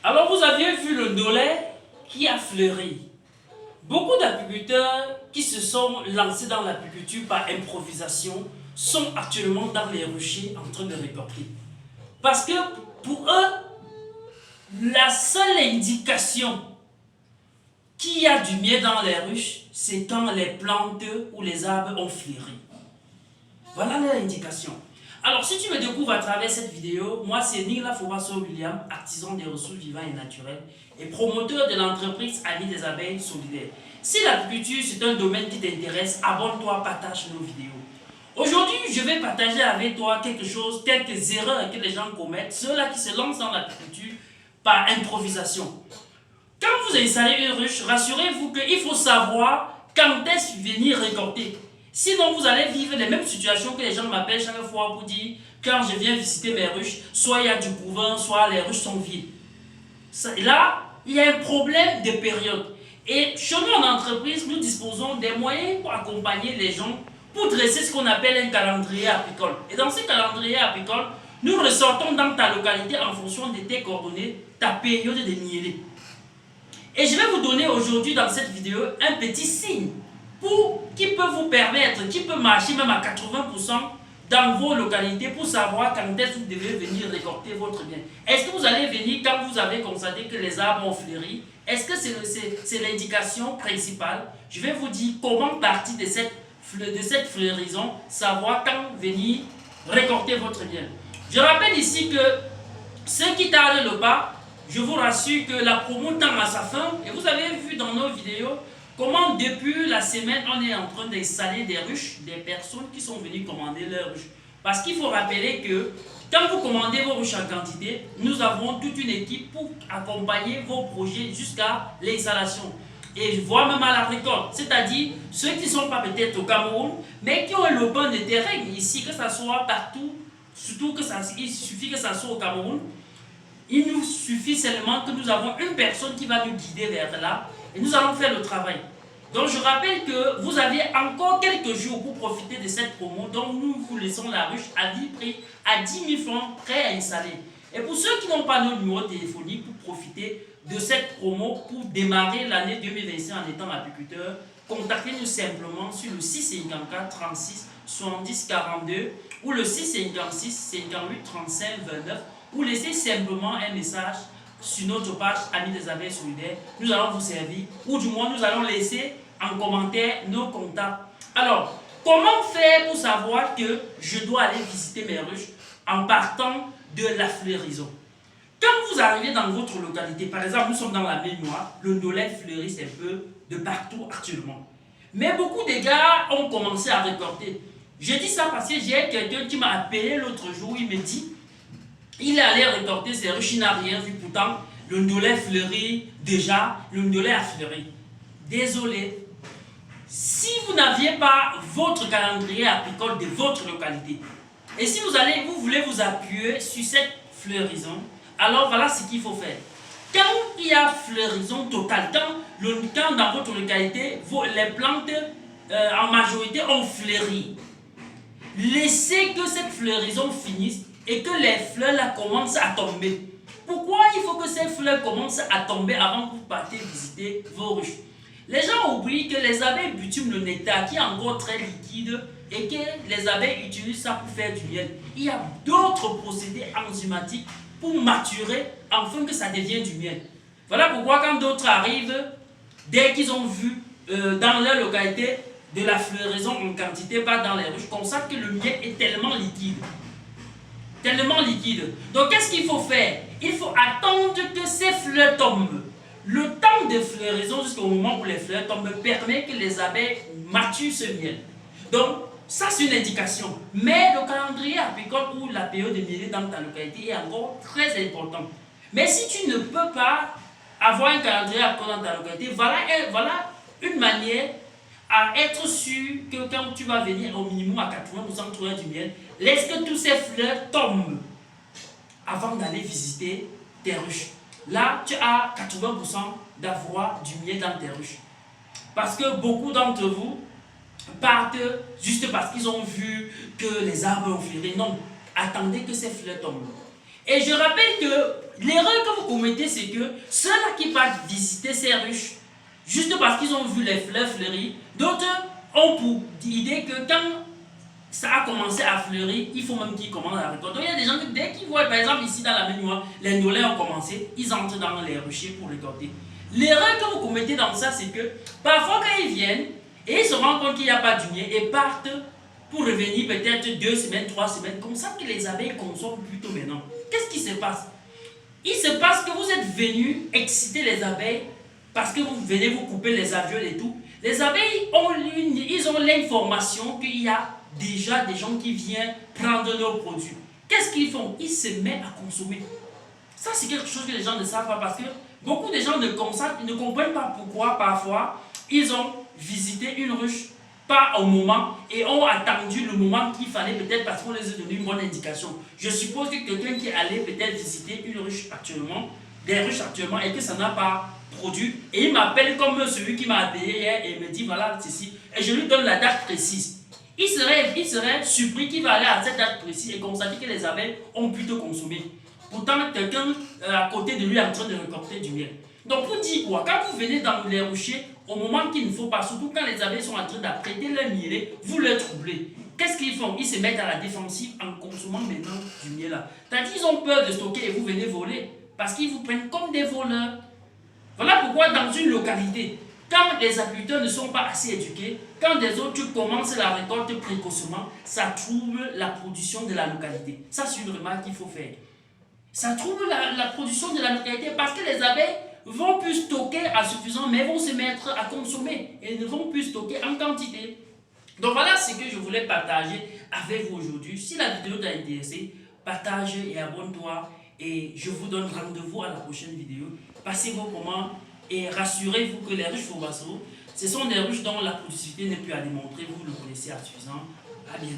Alors vous aviez vu le ndolé qui a fleuri. Beaucoup d'apiculteurs qui se sont lancés dans l'apiculture par improvisation sont actuellement dans les ruchers en train de récolter. Parce que pour eux, la seule indication qu'il y a du miel dans les ruches, c'est quand les plantes ou les arbres ont fleuri. Voilà l'indication. Alors, si tu me découvres à travers cette vidéo, moi c'est Nila Fobasso William, artisan des ressources vivantes et naturelles et promoteur de l'entreprise Amis des abeilles solidaires. Si l'apiculture c'est un domaine qui t'intéresse, abonne-toi, partage nos vidéos. Aujourd'hui, je vais partager avec toi quelques erreurs que les gens commettent, ceux-là qui se lancent dans l'apiculture par improvisation. Quand vous installez une ruche, rassurez-vous qu'il faut savoir quand est-ce venir récolter. Sinon, vous allez vivre les mêmes situations que les gens m'appellent chaque fois pour dire quand je viens visiter mes ruches, soit il y a du couvain, soit les ruches sont vides. Là, il y a un problème de période. Et chez nous en entreprise, nous disposons des moyens pour accompagner les gens pour dresser ce qu'on appelle un calendrier apicole. Et dans ce calendrier apicole, nous ressortons dans ta localité en fonction de tes coordonnées, ta période de mielée. Et je vais vous donner aujourd'hui dans cette vidéo un petit signe qui peut vous permettre, qui peut marcher même à 80% dans vos localités pour savoir quand est-ce que vous devez venir récolter votre bien. Est-ce que vous allez venir quand vous avez constaté que les arbres ont fleuri? Est-ce que c'est l'indication principale? Je vais vous dire comment partir de cette fleurison, savoir quand venir récolter votre bien. Je rappelle ici que ceux qui tardent le pas, je vous rassure que la promo tend à sa fin et vous avez vu dans nos vidéos comment depuis la semaine on est en train d'installer des ruches, des personnes qui sont venues commander leurs ruches. Parce qu'il faut rappeler que quand vous commandez vos ruches en quantité, nous avons toute une équipe pour accompagner vos projets jusqu'à l'installation. Et voire même à la récolte, c'est-à-dire ceux qui ne sont pas peut-être au Cameroun, mais qui ont le bon de terrain ici, que ça soit partout, surtout il suffit que ça soit au Cameroun. Il nous suffit seulement que nous avons une personne qui va nous guider vers là et nous allons faire le travail. Donc je rappelle que vous avez encore quelques jours pour profiter de cette promo. Donc nous vous laissons la ruche à 10 000 francs prêt à installer. Et pour ceux qui n'ont pas nos numéros téléphoniques pour profiter de cette promo pour démarrer l'année 2025 en étant apiculteur, contactez-nous simplement sur le 654 36 70 42 ou le 656 58 35 29 ou laissez simplement un message sur notre page Amis des abeilles solidaires. Nous allons vous servir, ou du moins nous allons laisser en commentaire nos contacts. Alors, comment faire pour savoir que je dois aller visiter mes ruches en partant de la fleurison? Quand vous arrivez dans votre localité, par exemple, nous sommes dans la Ménoire, le ndolé fleurisse un peu de partout actuellement. Mais beaucoup de gars ont commencé à récolter. Je dis ça parce que j'ai quelqu'un qui m'a appelé l'autre jour, il me dit il est allé récolter ses ruches, il n'a rien vu. Pourtant, le ndolé fleurit déjà, le ndolé a fleuri. Désolé, si vous n'aviez pas votre calendrier apicole de votre localité, et si vous voulez vous appuyer sur cette fleurison, alors voilà ce qu'il faut faire. Quand il y a fleurison totale, quand dans votre localité, les plantes en majorité ont fleuri, laissez que cette fleurison finisse et que les fleurs là commencent à tomber. Pourquoi il faut que ces fleurs commencent à tomber avant que vous partiez visiter vos ruches? Les gens oublient que les abeilles butiment le nectar qui est encore très liquide et que les abeilles utilisent ça pour faire du miel. Il y a d'autres procédés enzymatiques pour maturer afin que ça devienne du miel. Voilà pourquoi quand d'autres arrivent, dès qu'ils ont vu dans leur localité de la floraison en quantité, pas dans les ruches, constatent que le miel est tellement liquide. Donc qu'est-ce qu'il faut faire? Il faut attendre que ces fleurs tombent. Le temps de floraison jusqu'au moment où les fleurs tombent permet que les abeilles maturent ce miel. Donc ça c'est une indication. Mais le calendrier apicole ou la période de mielée dans ta localité est encore très important. Mais si tu ne peux pas avoir un calendrier apicole dans ta localité, voilà une manière à être sûr que quand tu vas venir au minimum à 80% trouver du miel, laisse que tous ces fleurs tombent avant d'aller visiter tes ruches. Là, tu as 80% d'avoir du miel dans tes ruches. Parce que beaucoup d'entre vous partent juste parce qu'ils ont vu que les arbres ont fleuri. Non, attendez que ces fleurs tombent. Et je rappelle que l'erreur que vous commettez, c'est que ceux-là qui partent visiter ces ruches, juste parce qu'ils ont vu les fleurs fleurir, d'autres ont pour idée que quand ça a commencé à fleurir, il faut même qu'ils commencent à récolter. Donc il y a des gens qui, dès qu'ils voient, par exemple ici dans la Ménoire, les ndolés ont commencé, ils entrent dans les ruchers pour récolter. L'erreur que vous commettez dans ça, c'est que parfois quand ils viennent, et ils se rendent compte qu'il n'y a pas du miel, et partent pour revenir peut-être 2 semaines, 3 semaines, comme ça que les abeilles consomment plutôt maintenant. Qu'est-ce qui se passe? Il se passe que vous êtes venus exciter les abeilles parce que vous venez vous couper les alvéoles et tout. Les abeilles ont l'information qu'il y a déjà des gens qui viennent prendre nos produits. Qu'est-ce qu'ils font? Ils se mettent à consommer. Ça, c'est quelque chose que les gens ne savent pas parce que beaucoup de gens ne comprennent pas pourquoi parfois ils ont visité une ruche pas au moment et ont attendu le moment qu'il fallait peut-être parce qu'on les a donné une bonne indication. Je suppose que quelqu'un qui allait peut-être visiter une ruche actuellement, des ruches actuellement et que ça n'a pas produit et il m'appelle comme celui qui m'a appelé hier et me dit voilà ceci et je lui donne la date précise. Il serait surpris qu'il va aller à cette date précise et constater que les abeilles ont plutôt consommé. Pourtant, quelqu'un à côté de lui est en train de récolter du miel. Donc, pour dire quoi? Quand vous venez dans les ruchers, au moment qu'il ne faut pas, surtout quand les abeilles sont en train d'apprêter leur miel, vous les troublez. Qu'est-ce qu'ils font? Ils se mettent à la défensive en consommant maintenant du miel là. C'est-à-dire qu'ils ont peur de stocker et vous venez voler. Parce qu'ils vous prennent comme des voleurs. Voilà pourquoi dans une localité, quand les apiculteurs ne sont pas assez éduqués, quand des autres commencent la récolte précocement, ça trouble la production de la localité. Ça, c'est une remarque qu'il faut faire. Ça trouble la production de la localité parce que les abeilles vont plus stocker à suffisant, mais vont se mettre à consommer et ne vont plus stocker en quantité. Donc voilà ce que je voulais partager avec vous aujourd'hui. Si la vidéo t'a intéressé, partage et abonne-toi. Et je vous donne rendez-vous à la prochaine vidéo. Passez vos moments et rassurez-vous que les ruches Fourbasso, ce sont des ruches dont la productivité n'est plus à démontrer. Vous le connaissez à suffisant. À bientôt.